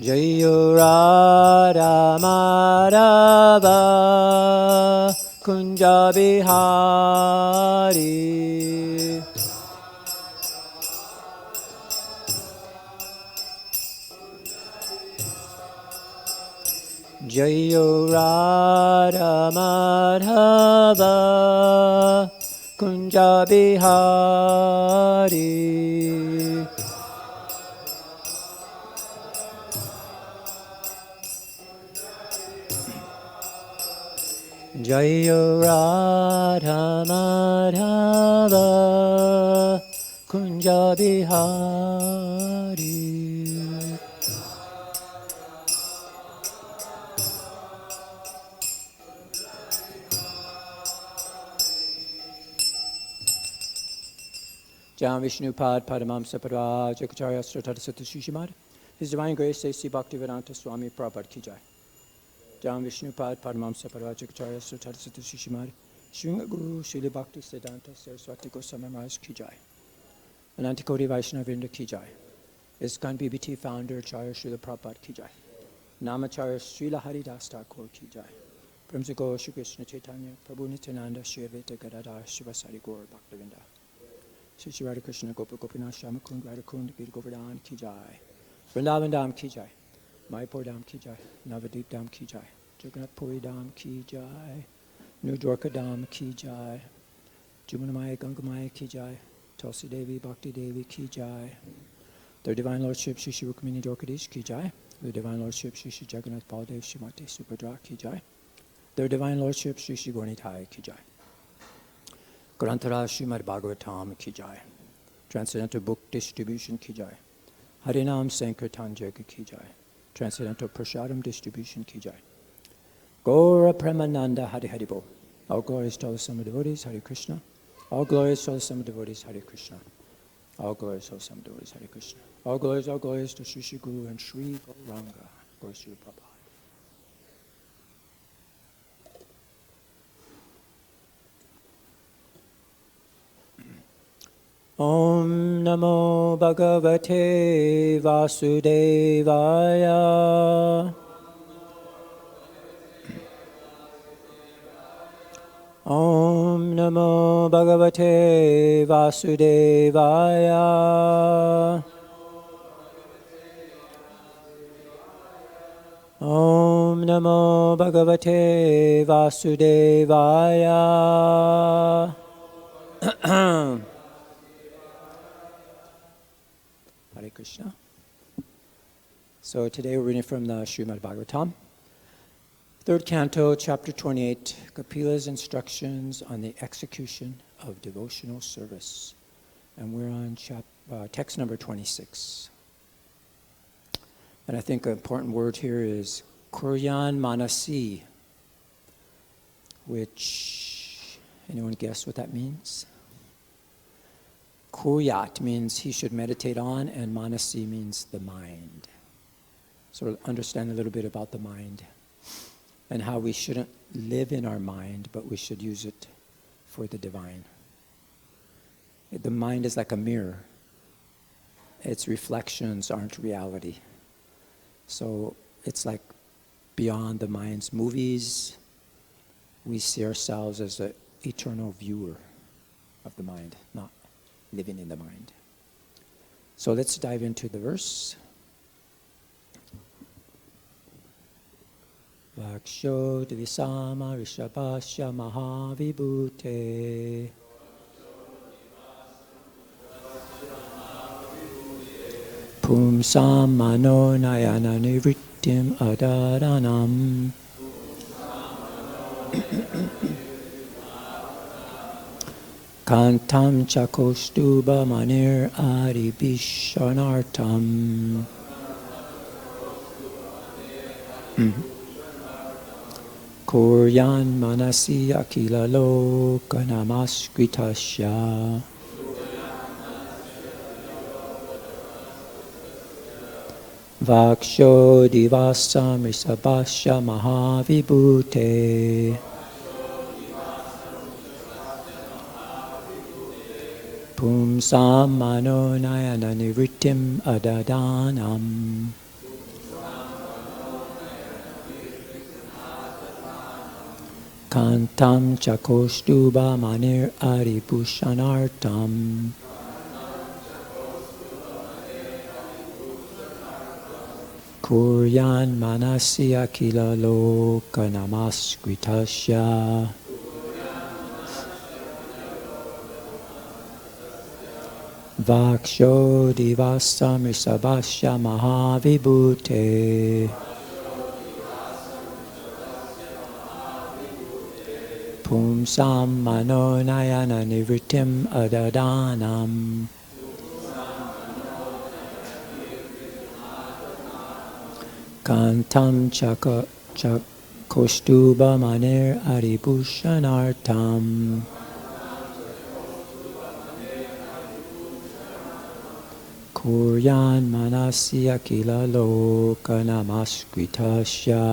Jayo Radha Madhava Kunja Bihari. Jayo Radha Madhava Kunja Bihari. Jayo Radha Madhava Kunja Bihari. Jam Vishnu Pad Padamam Saparva Jakacharya Sratata Shishimad. His Divine Grace A.C. Bhaktivedanta Swami Prabhupada Ki Jai. Jam Vishnu Pad Padamam Saparva Jakacharya Sratata Shishimad. Sringa Guru Srila Bhakti Siddhanta Saraswati Goswami Maharaj Ki Jai. Anantikoti Vaishnavrinda Ki Jai. ISKCON BBT Founder Acharya Srila Prabhupada Ki Jai. Namacharya Srila Haridas Thakur Ki Jai. Puṁsāṁ Shri Krishna Chaitanya Prabhu Nityananda Shri Advaita Gadadhar Shivasari Gaur Bhaktavinda. Shri Shri Radha Krishna Gopa Gopinath Shamakund Radha Kund Gita Govardhan Ki Jai. Vrindavan Dham Ki Jai. Mayapur Dham Ki Jai. Navadvip Dham Ki Jai. Jagannath Puri Dham Ki Jai. New Dwarka Dham Ki Jai. Jumunamaya Gangamaya Ki Jai. Tulsi Devi Bhakti Devi Ki Jai. Their Divine Lordship Shri Shri Rukmini Dwarkadish Ki Jai. Their Divine Lordship Shri Shri Jagannath Baldev Shrimati Subhadra Ki Jai. Their Divine Lordship Shri Shri Gaurnitai Ki Jai. Grantara Srimad Bhagavatam Ki Jai. Transcendental Book Distribution Ki Jai. Harinam Sankirtan Jaga Ki Jai. Transcendental Prashadam Distribution Ki Jai. Gaura Premananda Hari Haribo. All glories to all the summer devotees, Hare Krishna. All glories to all the summer devotees, Hare Krishna. All glories to all the summer devotees, Hare Krishna. All glories to Sri Sri Guru and Sri Gauranga. Glory Sri Prabhupada. Om Namo Bhagavate Vasudevaya. Om Namo Bhagavate Vasudevaya. Om Namo Bhagavate Vasudevaya. Hare Krishna. So today we're reading from the Srimad Bhagavatam, 3rd Canto, Chapter 28, Kapila's Instructions on the Execution of Devotional Service. And we're on text number 26. And I think an important word here is kuryān manasi, which, anyone guess what that means? Kuryāt means he should meditate on, and manasi means the mind. So we'll understand a little bit about the mind and how we shouldn't live in our mind, but we should use it for the divine. The mind is like a mirror. Its reflections aren't reality. So it's like beyond the mind's movies, we see ourselves as an eternal viewer of the mind, not living in the mind. So let's dive into the verse. Vakṣo dhivāsam ṛṣabhasya mahā-vibhūteḥ. Puṁsāṁ mano-nayana-nirvṛtim ādadhānam. kaṇṭhaṁ ca kaustubha-maṇer adhibhūṣaṇārthaṁ. Kuryān manasi akhila-loka-namaskṛtasya. vakṣo dhivāsam ṛṣabhasya mahā-vibhūteḥ. puṁsām mano-nayana-nirvṛtim ādadhānam. kaṇṭhaṁ ca kaustubha-maṇer adhibhūṣaṇārthaṁ kuryān manasi akhila-loka-namaskṛtasya vakṣo dhivāsam ṛṣabhasya mahā-vibhūteḥ puṁsāṁ mano-nayana-nirvṛtim ādadhānam kaṇṭhaṁ ca kaustubha-maṇer adhibhūṣaṇārthaṁ kuryān manasi akhila-loka-namaskṛtasya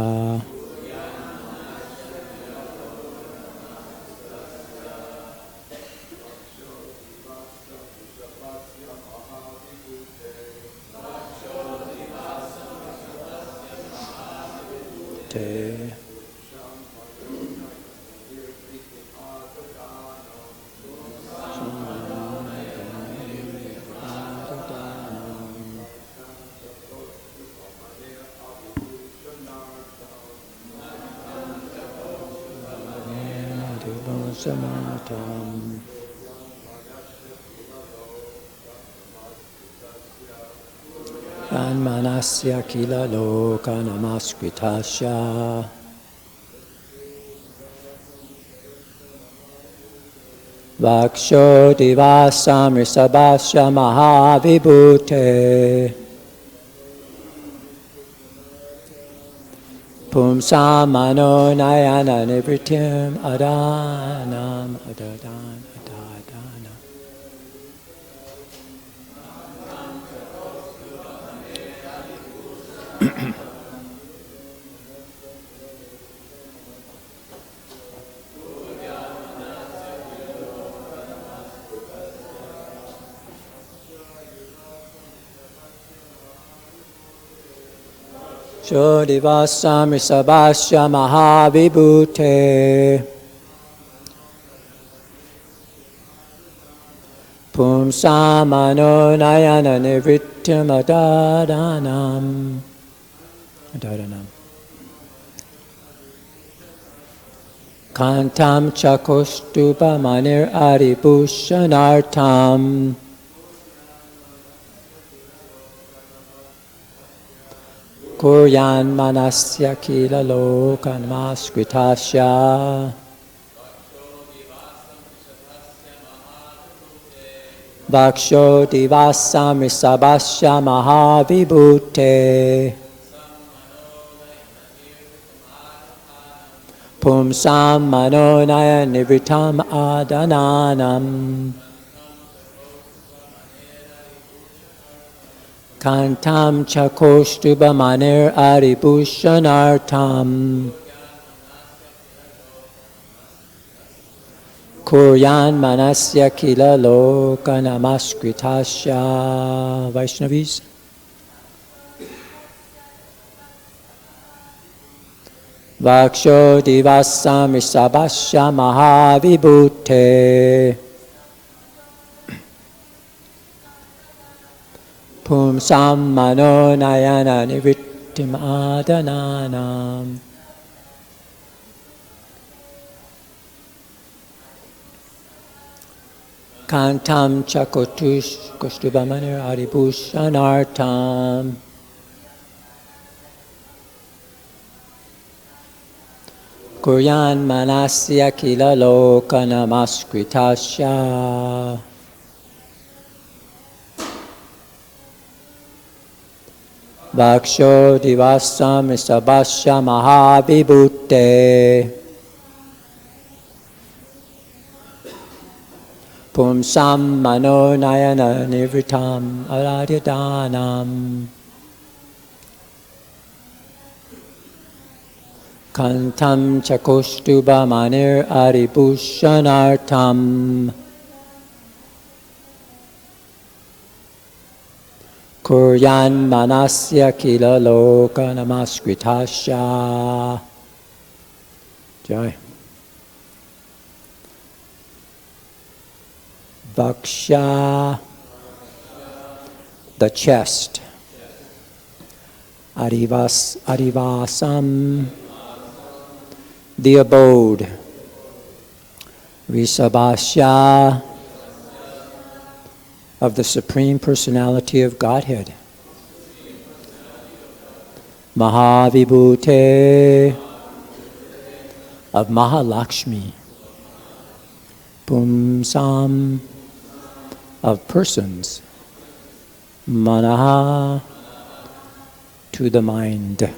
and manasy akhila-loka-namaskṛtasya vakṣo dhivāsam ṛṣabhasya mahā-vibhūteḥ puṁsāṁ mano-nayana-nirvṛtim ādadhānam ādadhānam ādadhānam vakṣo dhivāsam ṛṣabhasya mahā-vibhūteḥ puṁsāṁ mano-nayana-nirvṛtim ādadhānam ādadhānam kaṇṭhaṁ ca kaustubha-maṇer adhibhūṣaṇārthaṁ kuryān manasy akhila-loka-namaskṛtasya vakṣo dhivāsam ṛṣabhasya mahā-vibhūteḥ puṁsāṁ mano-nayana-nirvṛtim ādadhānam kaṇṭhaṁ ca kaustubha-maṇer adhibhūṣaṇārthaṁ kuryān manasy akhila-loka-namaskṛtasya. Vaishnavis. vakṣo dhivāsam ṛṣabhasya mahā-vibhūteḥ puṁsāṁ mano-nayana-nirvṛtim ādadhānam kaṇṭhaṁ ca kaustubha-maṇer adhibhūṣaṇārthaṁ kuryān manasy akhila-loka-namaskṛtasya vakṣo dhivāsam ṛṣabhasya mahā-vibhūteḥ puṁsāṁ mano-nayana-nirvṛtim ādadhānam kaṇṭhaṁ ca kaustubha-maṇer adhibhūṣaṇārthaṁ kuryān manasy akhila-loka-namaskṛtasya. Jai. vakṣa, the chest, adhivāsam, the abode, ṛṣabhasya, of the Supreme Personality of Godhead, mahā-vibhūteḥ, of Mahā-Lakṣmī, puṁsāṁ, of persons, manaḥ, to the mind,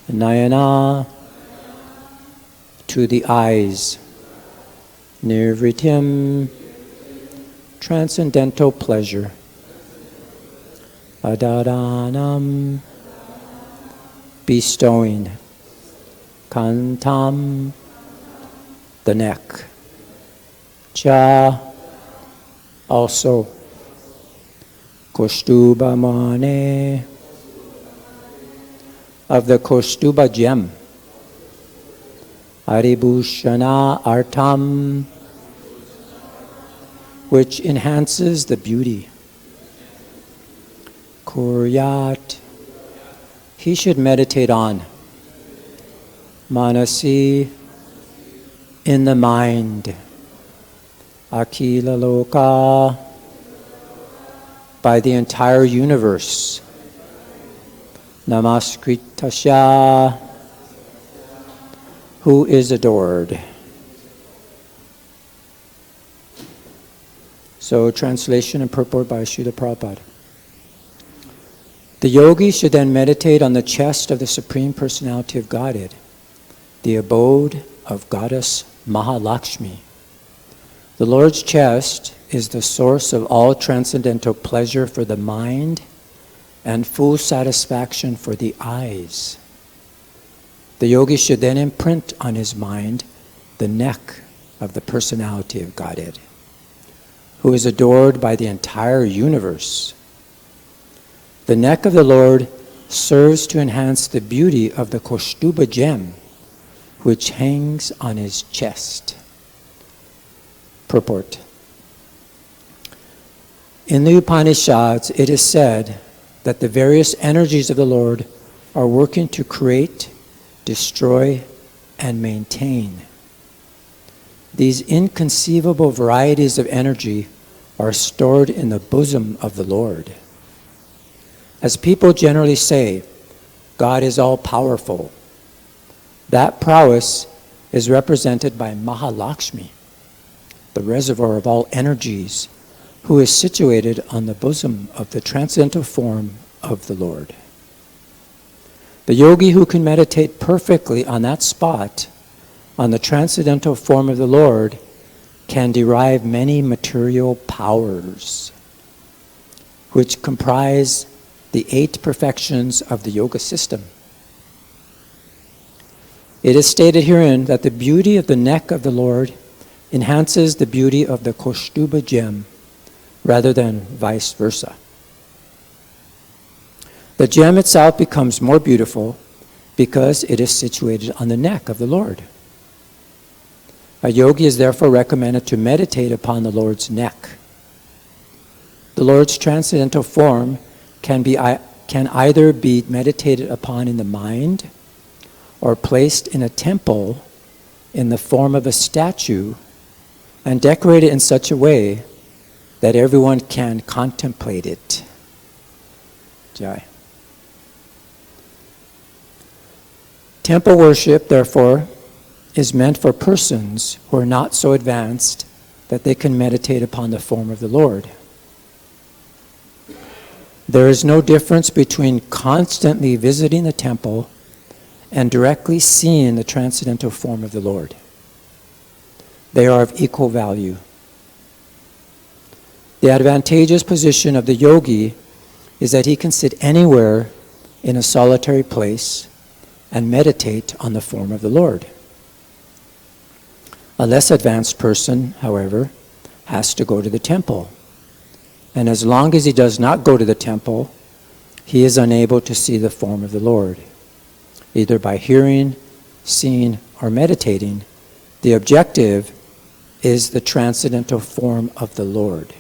mano-nayana, to the eyes, nirvṛtim, transcendental pleasure, ādadhānam, bestowing, kaṇṭhaṁ, the neck, cha, also, kaustubha-maṇer, of the kaustubha gem, adhibhūṣaṇa-artham, which enhances the beauty. Kuryāt, he should meditate on. Manasi, in the mind. Akhila-loka, by the entire universe. Namaskṛtasya, who is adored. So, translation and purport by Srila Prabhupada. The yogi should then meditate on the chest of the Supreme Personality of Godhead, the abode of Goddess Mahā-Lakṣmī. The Lord's chest is the source of all transcendental pleasure for the mind and full satisfaction for the eyes. The yogi should then imprint on his mind the neck of the Personality of Godhead, who is adored by the entire universe. The neck of the Lord serves to enhance the beauty of the kaustubha gem, which hangs on his chest. Purport. In the Upanishads, it is said that the various energies of the Lord are working to create, destroy, and maintain. These inconceivable varieties of energy are stored in the bosom of the Lord. As people generally say, God is all-powerful. That prowess is represented by Mahā-Lakṣmī, the reservoir of all energies, who is situated on the bosom of the transcendental form of the Lord. The yogi who can meditate perfectly on that spot, on the transcendental form of the Lord, can derive many material powers, which comprise the 8 perfections of the yoga system. It is stated herein that the beauty of the neck of the Lord enhances the beauty of the kaustubha gem, rather than vice versa. The gem itself becomes more beautiful because it is situated on the neck of the Lord. A yogi is therefore recommended to meditate upon the Lord's neck. The Lord's transcendental form can either be meditated upon in the mind or placed in a temple in the form of a statue and decorated in such a way that everyone can contemplate it. Jai. Temple worship, therefore, is meant for persons who are not so advanced that they can meditate upon the form of the Lord. There is no difference between constantly visiting the temple and directly seeing the transcendental form of the Lord. They are of equal value. The advantageous position of the yogi is that he can sit anywhere in a solitary place and meditate on the form of the Lord. A less advanced person, however, has to go to the temple. And as long as he does not go to the temple, he is unable to see the form of the Lord. Either by hearing, seeing, or meditating, the objective is the transcendental form of the Lord.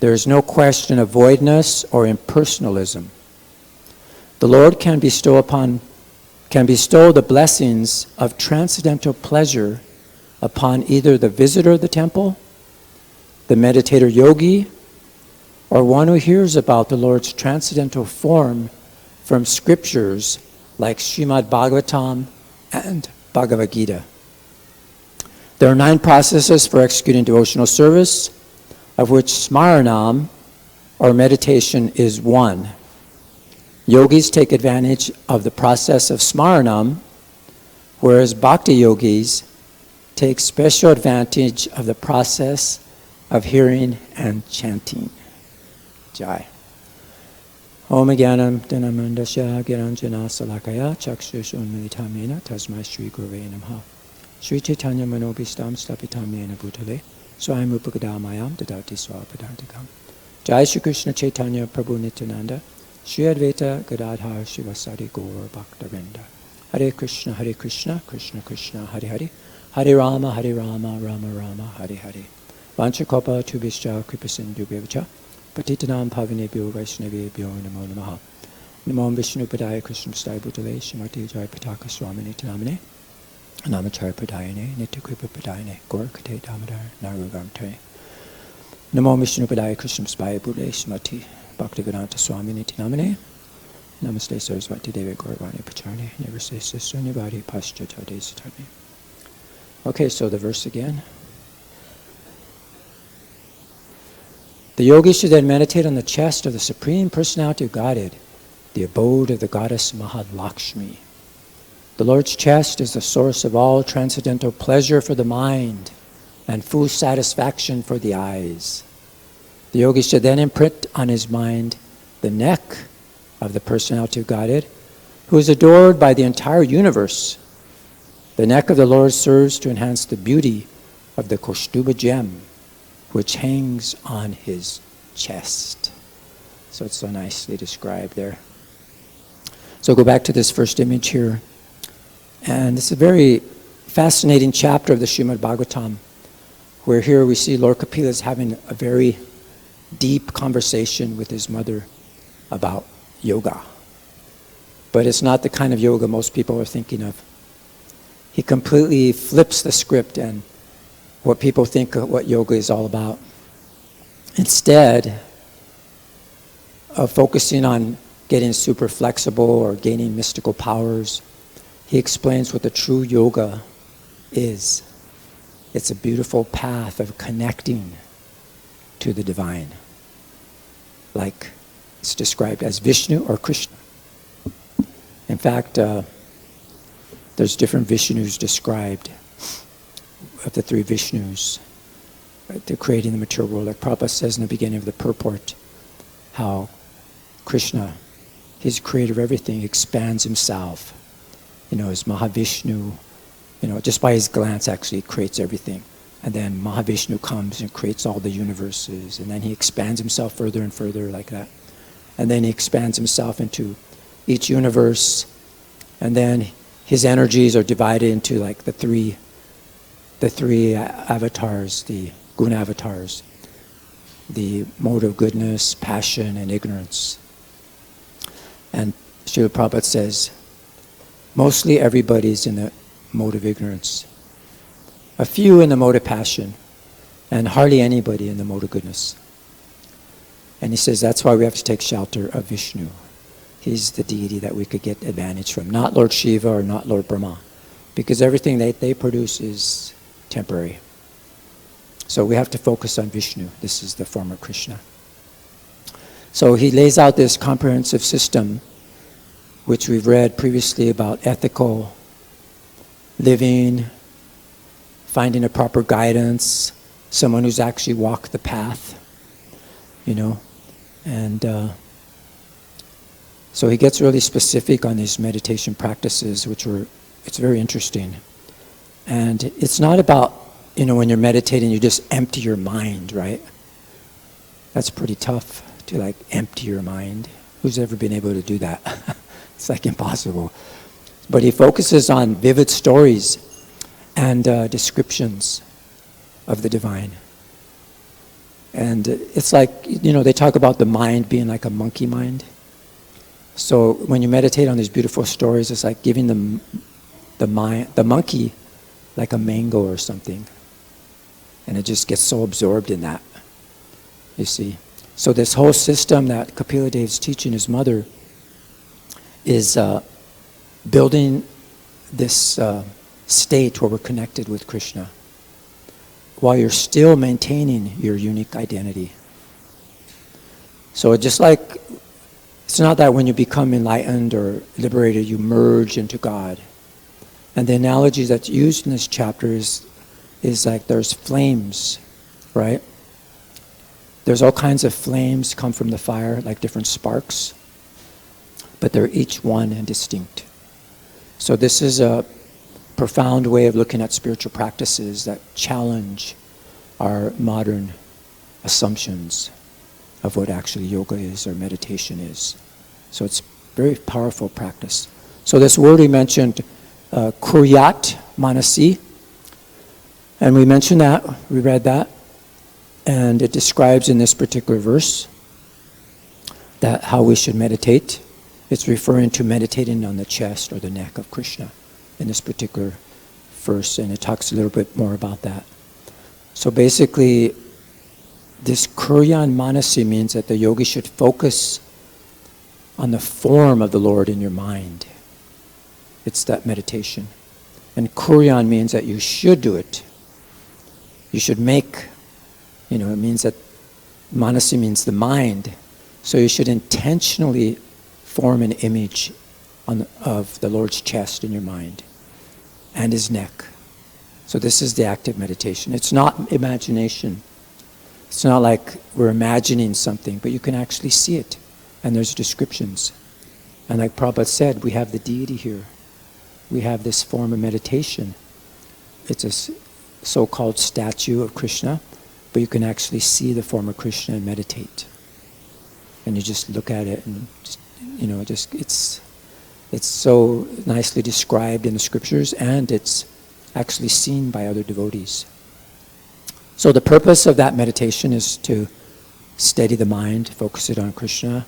There is no question of voidness or impersonalism. The Lord can bestow the blessings of transcendental pleasure upon either the visitor of the temple, the meditator yogi, or one who hears about the Lord's transcendental form from scriptures like Srimad Bhagavatam and Bhagavad Gita. There are 9 processes for executing devotional service, of which smaranam, or meditation, is one. Yogis take advantage of the process of smaranam, whereas bhakti yogis take special advantage of the process of hearing and chanting. Jai. Om Jnanam Dhanamandasya Giranjana Salakaya Chakshushoonmilitamena Tasmai Shri Gurave Namaha. Shri Chaitanya Manobhistam Stapitamena Bhutale Swayam Upakadamayam Dadati Swapadantikam. Jai Shri Krishna Chaitanya Prabhu Nityananda Shri Advaita Gadadhar Shivasari Gaur Bhaktavinda. Hare Krishna, Krishna Krishna, Hare Hare, Hare Rama, Rama Rama, Hare Hare. Vanchakopa Tubhischa Kripasindubhyavacha Patitanam Pavinebhyo Vaishnavebhyo Namo Namaha. Namo Vishnu Padaya Krishna Stai Bhutale Shrimati Jai Pataka Swamini Tanamane Namachar Padayane Nityakripa Padayane Gaur Kate Damodar Narugam Tare. Namo Vishnu Padaya Krishna Stai Bhutale Shrimati Bhaktivedanta Swamini Tanamane Namaste Sarasvati Devi Gauravani Pacharne Nirvase Sunyavadi Paschata Desatane. Okay, so the verse again. The yogi should then meditate on the chest of the Supreme Personality of Godhead, the abode of the goddess Mahā-Lakṣmī. The Lord's chest is the source of all transcendental pleasure for the mind and full satisfaction for the eyes. The yogi should then imprint on his mind the neck of the Personality of Godhead, who is adored by the entire universe. The neck of the Lord serves to enhance the beauty of the kaustubha gem, which hangs on his chest. So it's so nicely described there. So go back to this first image here. And it's a very fascinating chapter of the Srimad Bhagavatam, where here we see Lord Kapila is having a very deep conversation with his mother about yoga. But it's not the kind of yoga most people are thinking of. He completely flips the script and what people think of what yoga is all about. Instead of focusing on getting super flexible or gaining mystical powers, he explains what the true yoga is. It's a beautiful path of connecting to the divine, like it's described as Vishnu or Krishna. In fact, there's different Vishnus described. Of the 3 Vishnus, they're creating the material world. Like Prabhupada says in the beginning of the purport, how Krishna, he's the creator of everything, expands himself. As Mahavishnu, just by his glance actually creates everything. And then Mahavishnu comes and creates all the universes, and then he expands himself further and further like that. And then he expands himself into each universe, and then his energies are divided into like the three avatars, the guna avatars, the mode of goodness, passion, and ignorance. And Srila Prabhupada says, mostly everybody's in the mode of ignorance. A few in the mode of passion, and hardly anybody in the mode of goodness. And he says that's why we have to take shelter of Vishnu. He's the deity that we could get advantage from, not Lord Shiva or not Lord Brahma, because everything they produce is temporary. So we have to focus on Vishnu. This is the form of Krishna. So he lays out this comprehensive system, which we've read previously about ethical living, finding a proper guidance, someone who's actually walked the path, and so he gets really specific on these meditation practices, it's very interesting. And it's not about, when you're meditating, you just empty your mind, right? That's pretty tough to empty your mind. Who's ever been able to do that? It's impossible. But he focuses on vivid stories and descriptions of the divine. And it's like, they talk about the mind being like a monkey mind. So when you meditate on these beautiful stories, it's like giving the monkey like a mango or something. And it just gets so absorbed in that, you see. So this whole system that Kapila Dev's teaching his mother is building this state where we're connected with Krishna, while you're still maintaining your unique identity. So just like, it's not that when you become enlightened or liberated, you merge into God. And the analogy that's used in this chapter is like there's flames, right? There's all kinds of flames come from the fire, like different sparks, but they're each one and distinct. So this is a profound way of looking at spiritual practices that challenge our modern assumptions of what actually yoga is or meditation is. So it's very powerful practice. So this word we mentioned, kuryāt, manasi, and we mentioned that, we read that, and it describes in this particular verse that how we should meditate. It's referring to meditating on the chest or the neck of Krishna in this particular verse, and it talks a little bit more about that. So basically, this kuryān manasi means that the yogi should focus on the form of the Lord in your mind. It's that meditation. And kuryān means that you should do it. You should make, it means that manasi means the mind. So you should intentionally form an image of the Lord's chest in your mind and his neck. So this is the active meditation. It's not imagination. It's not like we're imagining something, but you can actually see it. And there's descriptions. And like Prabhupada said, we have the deity here. We have this form of meditation. It's a so-called statue of Krishna, but you can actually see the form of Krishna and meditate. And you just look at it and it's so nicely described in the scriptures, and it's actually seen by other devotees. So the purpose of that meditation is to steady the mind, focus it on Krishna.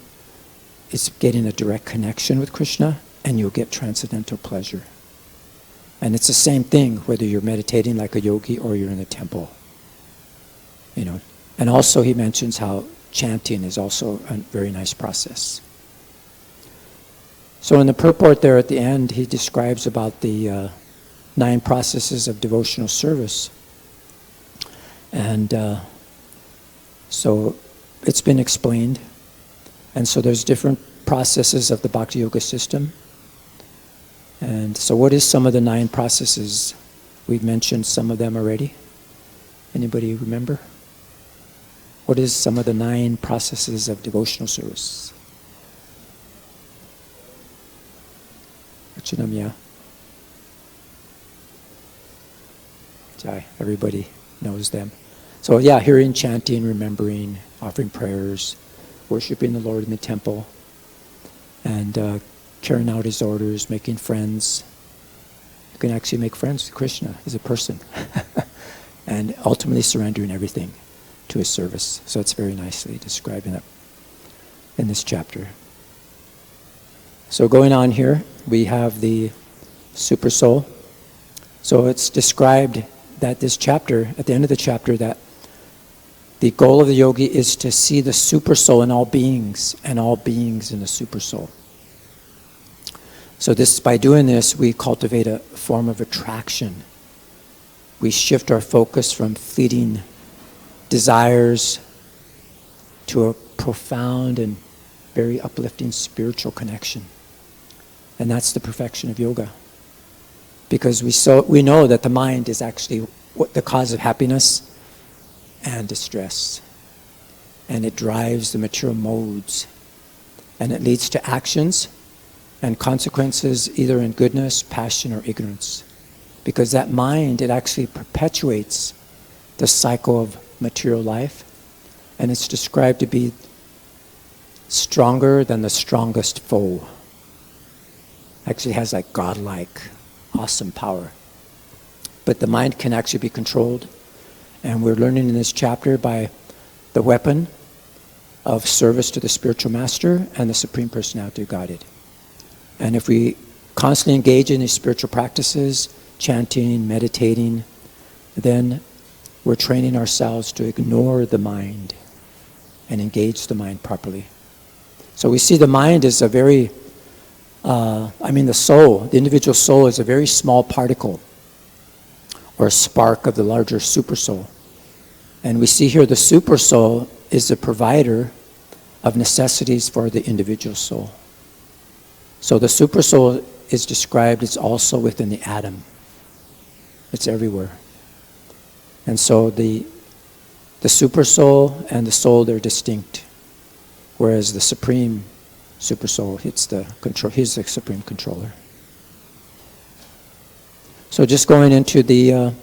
It's getting a direct connection with Krishna, and you'll get transcendental pleasure. And it's the same thing whether you're meditating like a yogi or you're in a temple. And also he mentions how chanting is also a very nice process. So in the purport there at the end, he describes about the 9 processes of devotional service. And so it's been explained. And so there's different processes of the Bhakti Yoga system. And so what is some of the 9 processes? We've mentioned some of them already. Anybody remember? What is some of the 9 processes of devotional service? Yeah. Everybody knows them. So yeah, hearing, chanting, remembering, offering prayers, worshiping the Lord in the temple, and carrying out his orders, making friends. You can actually make friends with Krishna as a person. And ultimately surrendering everything to his service. So it's very nicely described in this chapter. So going on here, we have the super soul. So it's described that this chapter, at the end of the chapter, that the goal of the yogi is to see the super soul in all beings and all beings in the super soul. So by doing this, we cultivate a form of attraction. We shift our focus from fleeting desires to a profound and very uplifting spiritual connection. And that's the perfection of yoga. Because we know that the mind is actually the cause of happiness and distress. And it drives the material modes. And it leads to actions and consequences either in goodness, passion, or ignorance. Because that mind, it actually perpetuates the cycle of material life. And it's described to be stronger than the strongest foe. Actually has like godlike, awesome power. But the mind can actually be controlled, And we're learning in this chapter by the weapon of service to the spiritual master and the Supreme Personality of Godhead. And if we constantly engage in these spiritual practices, chanting, meditating, then we're training ourselves to ignore the mind and engage the mind properly. So we see the mind is a very, the soul, the individual soul is a very small particle or a spark of the larger super soul. And we see here the super soul is the provider of necessities for the individual soul. So the super soul is described as also within the atom. It's everywhere. And so the super soul and the soul, they're distinct. Whereas the supreme super soul, he's the supreme controller. So just going into the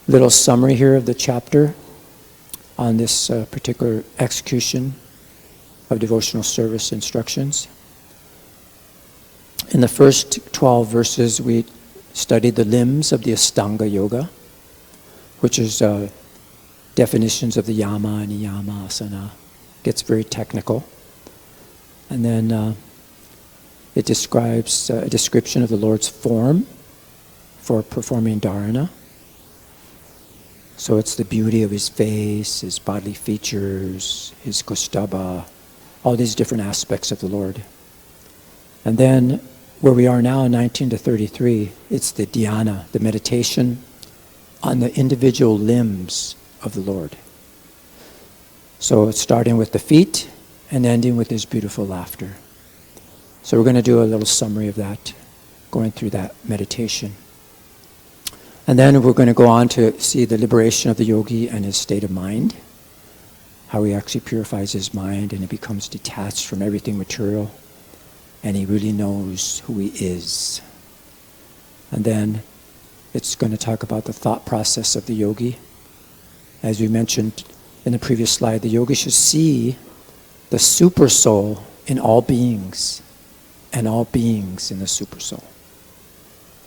little summary here of the chapter on this particular execution of devotional service instructions. In the first 12 verses, we studied the limbs of the Ashtanga Yoga, which is definitions of the yama, niyama, asana. Gets very technical. And then it describes a description of the Lord's form for performing dharana. So it's the beauty of his face, his bodily features, his kaustubha, all these different aspects of the Lord. And then where we are now in 19 to 33, it's the dhyana, the meditation on the individual limbs of the Lord. So it's starting with the feet and ending with his beautiful laughter. So we're going to do a little summary of that, going through that meditation. And then we're going to go on to see the liberation of the yogi and his state of mind, how he actually purifies his mind and he becomes detached from everything material, and he really knows who he is. And then it's going to talk about the thought process of the yogi. As we mentioned in the previous slide, the yogi should see the super soul in all beings and all beings in the super soul.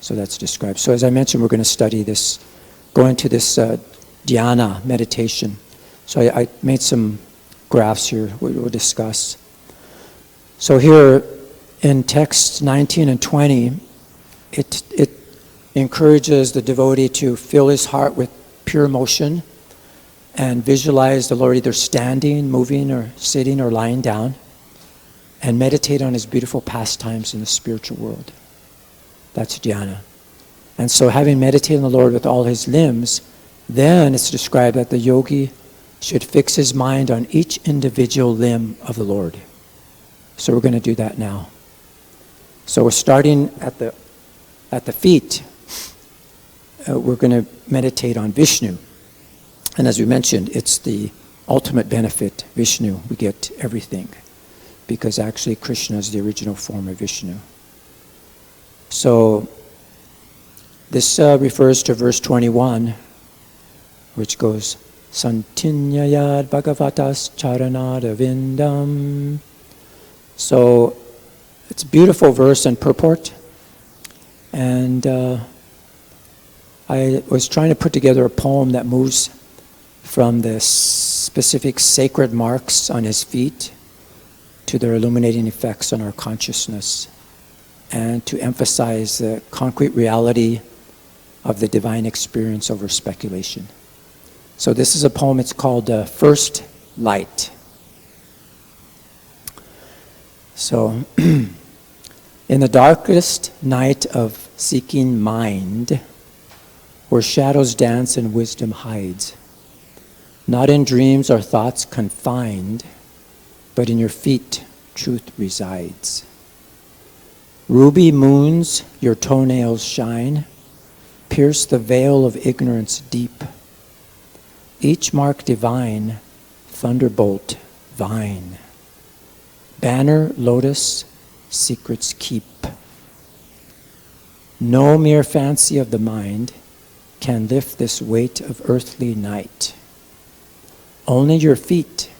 So that's described. So as I mentioned, we're going to study this, go into this dhyana meditation. So I made some graphs here we'll discuss. So here in text 19 and 20, it encourages the devotee to fill his heart with pure motion and visualize the Lord either standing, moving, or sitting, or lying down, and meditate on his beautiful pastimes in the spiritual world. That's dhyana. And so having meditated on the Lord with all his limbs, then it's described that the yogi should fix his mind on each individual limb of the Lord. So we're going to do that now. So we're starting at the feet. We're going to meditate on Vishnu. And as we mentioned, it's the ultimate benefit, Vishnu. We get everything, because actually Krishna is the original form of Vishnu. So this refers to verse 21, which goes, Santinyayad Bhagavatas Charanadavindam. So it's a beautiful verse and purport. And I was trying to put together a poem that moves from the specific sacred marks on his feet to their illuminating effects on our consciousness, and to emphasize the concrete reality of the divine experience over speculation. So this is a poem, it's called First Light. So, in the darkest night of seeking mind, where shadows dance and wisdom hides, not in dreams or thoughts confined, but in your feet truth resides. Ruby moons your toenails shine, pierce the veil of ignorance deep. Each mark divine, thunderbolt, vine. Banner, lotus, secrets keep. No mere fancy of the mind can lift this weight of earthly night. Only your feet,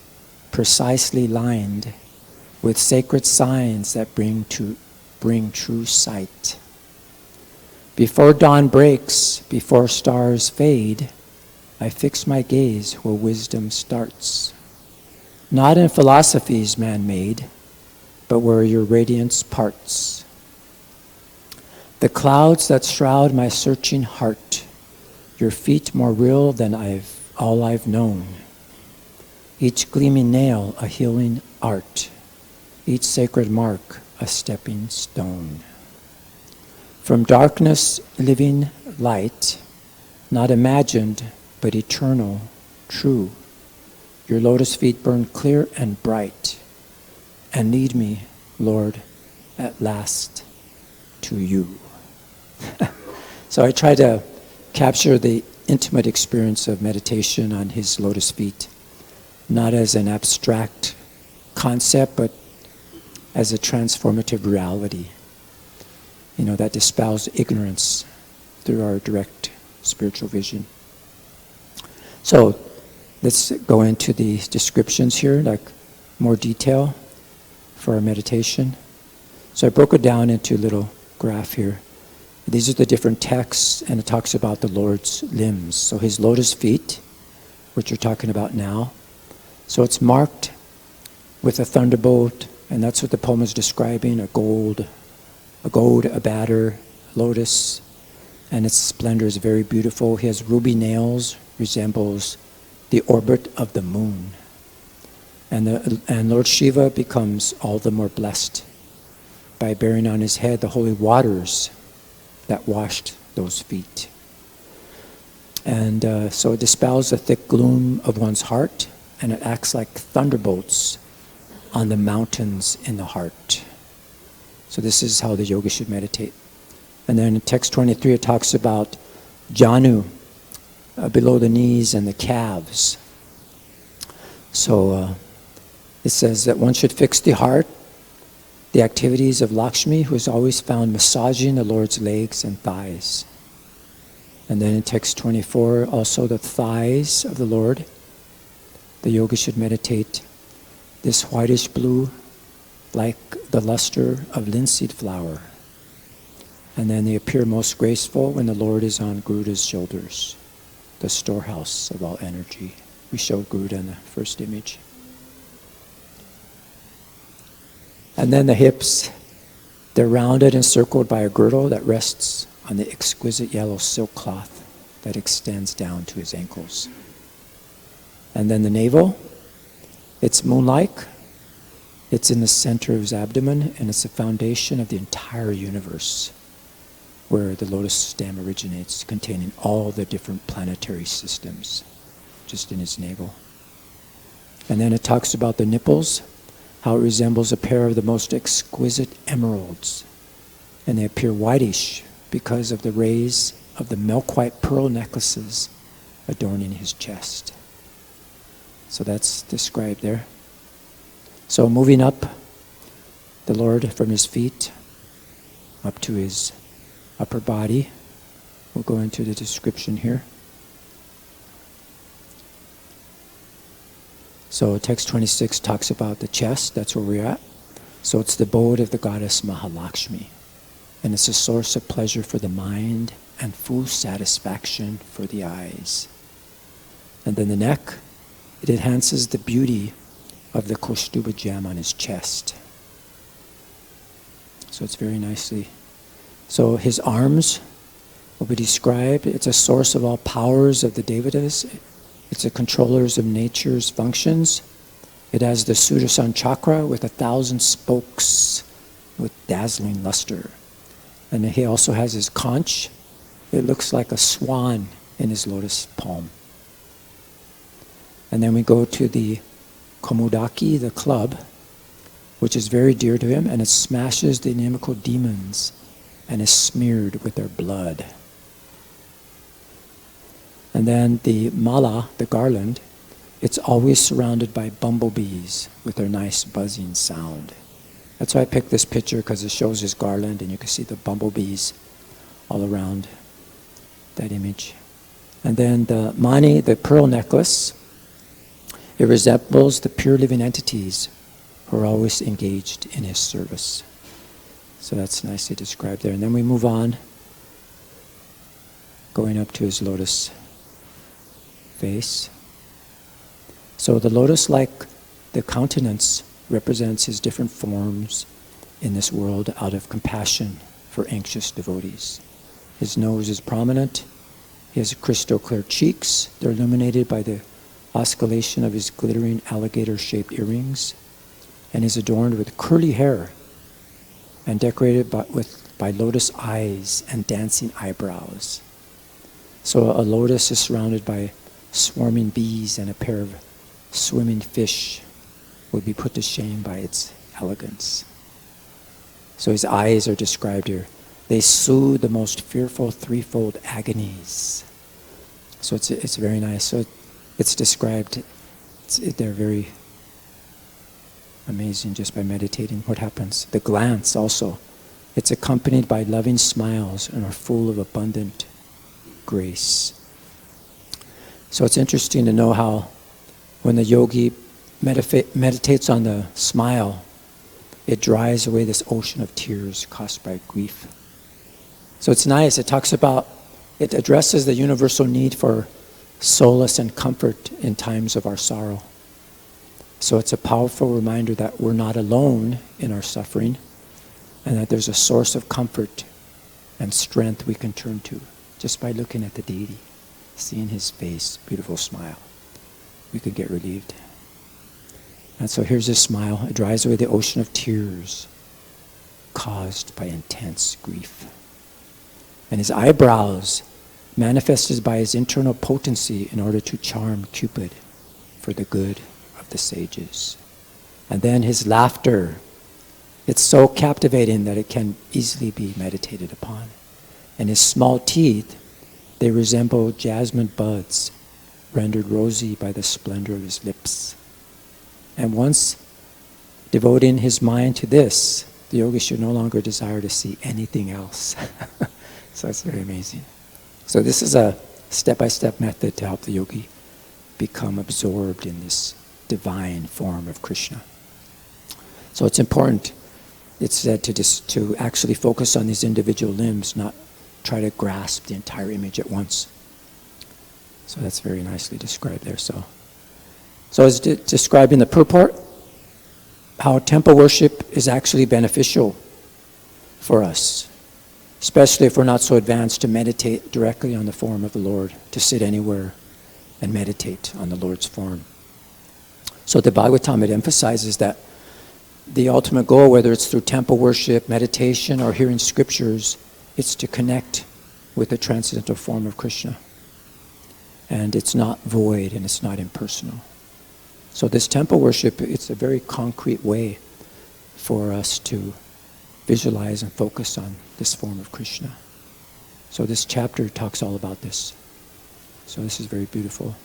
precisely lined with sacred signs that bring true sight. Before dawn breaks, before stars fade, I fix my gaze where wisdom starts. Not in philosophies man-made, but where your radiance parts. The clouds that shroud my searching heart, your feet more real than all I've known. Each gleaming nail a healing art, each sacred mark a stepping stone. From darkness living light, not imagined but eternal, true. Your lotus feet burn clear and bright, and lead me, Lord, at last to you. So I try to capture the intimate experience of meditation on his lotus feet, not as an abstract concept, but as a transformative reality, that dispels ignorance through our direct spiritual vision. So let's go into the descriptions here, like more detail for our meditation. So I broke it down into a little graph here. These are the different texts, and it talks about the Lord's limbs. So his lotus feet, which we're talking about now. So it's marked with a thunderbolt, and that's what the poem is describing, a gold, a batter, lotus, and its splendor is very beautiful. He has ruby nails, resembles the orbit of the moon. And Lord Shiva becomes all the more blessed by bearing on his head the holy waters that washed those feet. And so it dispels the thick gloom of one's heart, and it acts like thunderbolts on the mountains in the heart. So this is how the yogi should meditate. And then in text 23 it talks about janu, below the knees and the calves. So it says that one should fix the heart, the activities of Lakshmi, who is always found massaging the Lord's legs and thighs. And then in text 24, also the thighs of the Lord. The yogi should meditate this whitish blue, like the luster of linseed flour. And then they appear most graceful when the Lord is on Garuda's shoulders, the storehouse of all energy. We showed Garuda in the first image. And then the hips, they're rounded and circled by a girdle that rests on the exquisite yellow silk cloth that extends down to his ankles. And then the navel, it's moon-like. It's in the center of his abdomen, and it's the foundation of the entire universe, where the lotus stem originates, containing all the different planetary systems, just in his navel. And then it talks about the nipples, how it resembles a pair of the most exquisite emeralds. And they appear whitish because of the rays of the milk-white pearl necklaces adorning his chest. So that's described there. So moving up, the Lord from his feet up to his upper body. We'll go into the description here. So text 26 talks about the chest, that's where we're at. So it's the abode of the goddess Mahā-Lakṣmī. And it's a source of pleasure for the mind and full satisfaction for the eyes. And then the neck, it enhances the beauty of the kaustubha gem on his chest. So it's very nicely. So his arms will be described. It's a source of all powers of the devatas. It's the controllers of nature's functions. It has the Sudarshan chakra with 1,000 spokes with dazzling luster. And he also has his conch. It looks like a swan in his lotus palm. And then we go to the Komodaki, the club, which is very dear to him, and it smashes the inimical demons and is smeared with their blood. And then the mala, the garland, it's always surrounded by bumblebees with their nice buzzing sound. That's why I picked this picture, because it shows his garland and you can see the bumblebees all around that image. And then the mani, the pearl necklace, it resembles the pure living entities who are always engaged in his service. So that's nicely described there. And then we move on, going up to his lotus face. So the lotus, like the countenance, represents his different forms in this world out of compassion for anxious devotees. His nose is prominent. He has crystal clear cheeks. They're illuminated by the oscillation of his glittering alligator-shaped earrings, and is adorned with curly hair and decorated by lotus eyes and dancing eyebrows. So a lotus is surrounded by swarming bees, and a pair of swimming fish would be put to shame by its elegance. So his eyes are described here. They soothe the most fearful threefold agonies. So it's very nice. So it's described, they're very amazing just by meditating what happens. The glance also, it's accompanied by loving smiles and are full of abundant grace. So it's interesting to know how when the yogi meditates on the smile, it dries away this ocean of tears caused by grief. So it's nice, it addresses the universal need for solace and comfort in times of our sorrow. So it's a powerful reminder that we're not alone in our suffering, and that there's a source of comfort and strength we can turn to just by looking at the deity, seeing his face, beautiful smile. We can get relieved. And so here's his smile. It dries away the ocean of tears caused by intense grief. And his eyebrows, manifested by his internal potency in order to charm Cupid for the good of the sages. And then his laughter, it's so captivating that it can easily be meditated upon. And his small teeth, they resemble jasmine buds, rendered rosy by the splendor of his lips. And once devoting his mind to this, the yogi should no longer desire to see anything else. So it's very amazing. So this is a step-by-step method to help the yogi become absorbed in this divine form of Krishna. So it's important, it's said, to actually focus on these individual limbs, not try to grasp the entire image at once. So that's very nicely described there. So it's described in the purport how temple worship is actually beneficial for us, especially if we're not so advanced to meditate directly on the form of the Lord, to sit anywhere and meditate on the Lord's form. So the Bhagavatam, it emphasizes that the ultimate goal, whether it's through temple worship, meditation, or hearing scriptures, it's to connect with the transcendental form of Krishna. And it's not void and it's not impersonal. So this temple worship, it's a very concrete way for us to visualize and focus on this form of Krishna. So this chapter talks all about this. So this is very beautiful.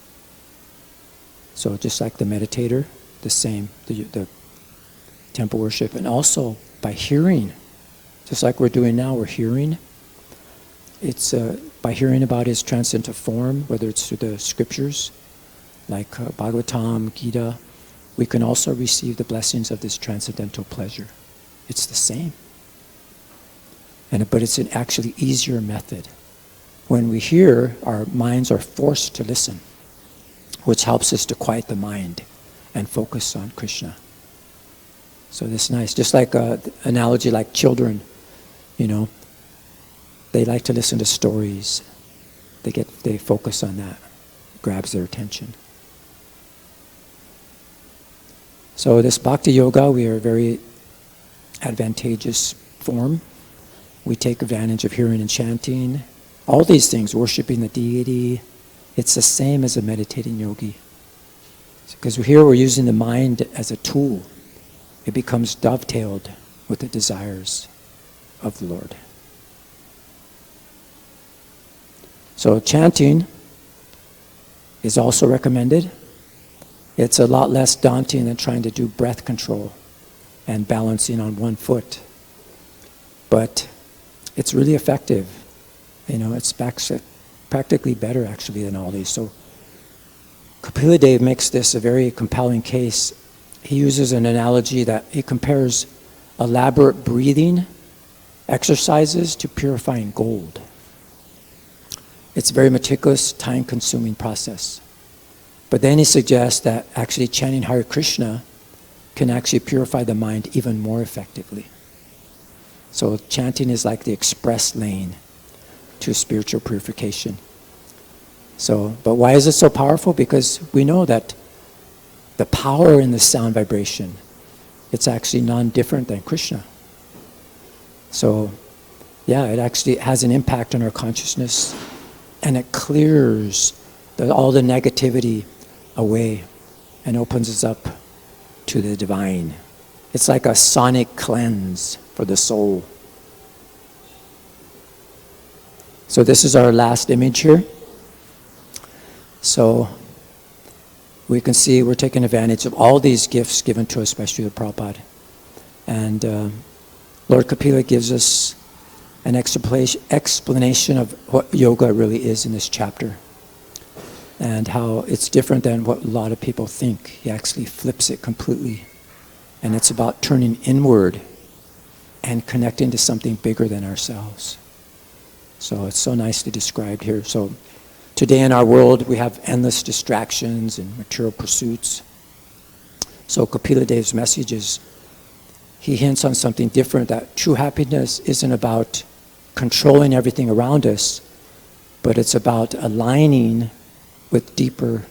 So just like the meditator, the same, the temple worship, and also by hearing, just like we're doing now, we're hearing. It's by hearing about his transcendental form, whether it's through the scriptures, like Bhagavatam, Gita, we can also receive the blessings of this transcendental pleasure. It's the same. But it's an actually easier method. When we hear, our minds are forced to listen, which helps us to quiet the mind and focus on Krishna. So this is nice. Just like an analogy like children, they like to listen to stories. They focus on that. It grabs their attention. So this bhakti yoga, we are a very advantageous form. We take advantage of hearing and chanting. All these things, worshiping the deity, it's the same as a meditating yogi. Because here we're using the mind as a tool. It becomes dovetailed with the desires of the Lord. So chanting is also recommended. It's a lot less daunting than trying to do breath control and balancing on one foot. But it's really effective. It's practically better actually than all these. So Kapila-Dev makes this a very compelling case. He uses an analogy that he compares elaborate breathing exercises to purifying gold. It's a very meticulous, time-consuming process. But then he suggests that actually chanting Hare Krishna can actually purify the mind even more effectively. So chanting is like the express lane to spiritual purification. So, but why is it so powerful? Because we know that the power in the sound vibration, it's actually non-different than Krishna. So, yeah, it actually has an impact on our consciousness, and it clears all the negativity away and opens us up to the divine. It's like a sonic cleanse for the soul. So this is our last image here. So we can see we're taking advantage of all these gifts given to us by Srila Prabhupada. And Lord Kapila gives us an explanation of what yoga really is in this chapter, and how it's different than what a lot of people think. He actually flips it completely. And it's about turning inward and connecting to something bigger than ourselves. So it's so nicely described here. So today in our world, we have endless distractions and material pursuits. So Kapila Dev's message is, he hints on something different, that true happiness isn't about controlling everything around us, but it's about aligning with deeper,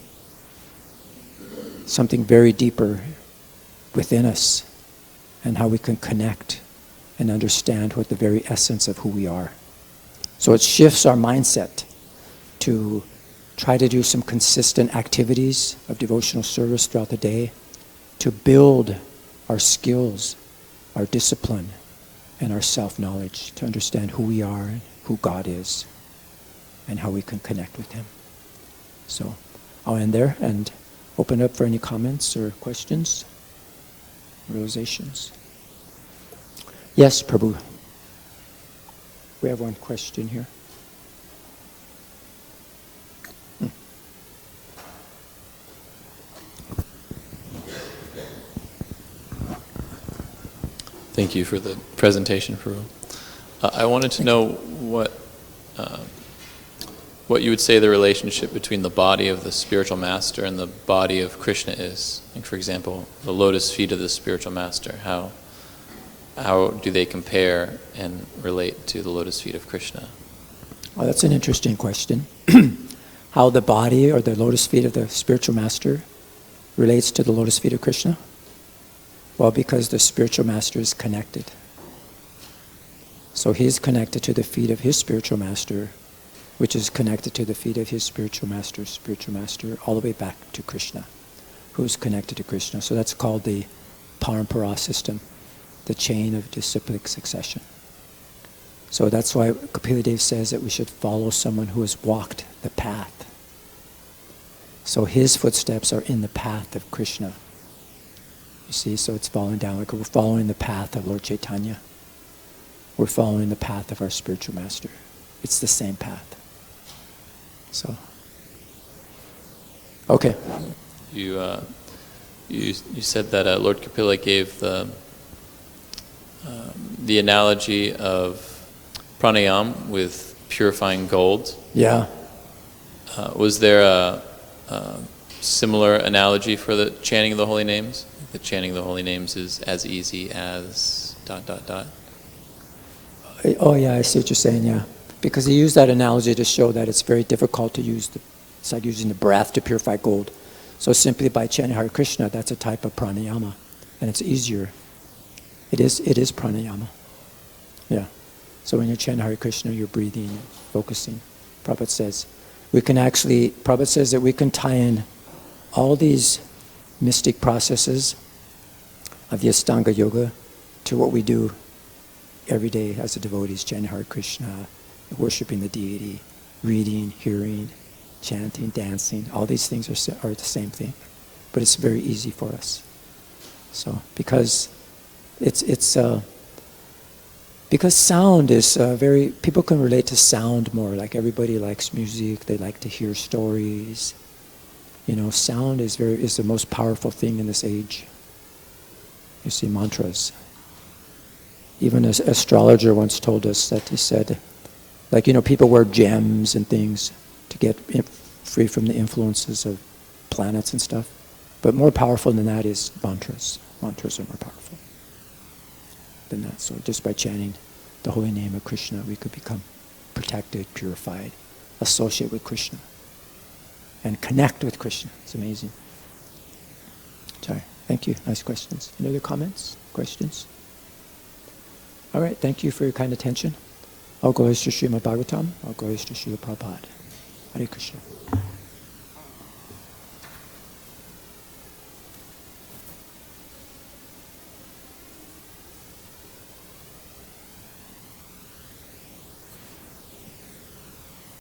something very deeper within us, and how we can connect and understand what the very essence of who we are. So it shifts our mindset to try to do some consistent activities of devotional service throughout the day, to build our skills, our discipline, and our self-knowledge, to understand who we are and who God is, and how we can connect with Him. So I'll end there and open up for any comments or questions, realizations. Yes, Prabhu. We have one question here. Thank you for the presentation, Prabhu. I wanted to know what you would say the relationship between the body of the spiritual master and the body of Krishna is. Like, for example, the lotus feet of the spiritual master. How do they compare and relate to the lotus feet of Krishna? Well, that's an interesting question. How the body or the lotus feet of the spiritual master relates to the lotus feet of Krishna? Well, because the spiritual master is connected. So he's connected to the feet of his spiritual master, which is connected to the feet of his spiritual master, all the way back to Krishna, who's connected to Krishna. So that's called the parampara system, the chain of disciplic succession. So that's why Kapila Dev says that we should follow someone who has walked the path. So his footsteps are in the path of Krishna. You see, so it's falling down, like we're following the path of Lord Chaitanya. We're following the path of our spiritual master. It's the same path. So, okay. You said that Lord Kapila gave the analogy of pranayam with purifying gold. Yeah. Was there a similar analogy for the chanting of the holy names? The chanting of the holy names is as easy as ... Oh yeah, I see what you're saying, yeah. Because he used that analogy to show that it's very difficult to use, it's like using the breath to purify gold. So simply by chanting Hare Krishna, that's a type of pranayama, and it's easier. It is pranayama. Yeah. So when you're chanting Hare Krishna, you're breathing, and focusing. Prabhupada says that we can tie in all these mystic processes of the Ashtanga Yoga to what we do every day as a devotee, chanting Hare Krishna, worshiping the deity, reading, hearing, chanting, dancing. All these things are the same thing, but it's very easy for us. So because because sound is people can relate to sound more. Like everybody likes music, they like to hear stories. You know, sound is the most powerful thing in this age. You see, mantras. Even an astrologer once told us that he said, like, you know, people wear gems and things to get free from the influences of planets and stuff. But more powerful than that is mantras. Mantras are more powerful than that. So just by chanting the holy name of Krishna, we could become protected, purified, associate with Krishna, and connect with Krishna. It's amazing. Sorry. Thank you. Nice questions. Any other comments? Questions? All right. Thank you for your kind attention. All glories to Srimad Bhagavatam. All glories to Srila Prabhupada. Hare Krishna.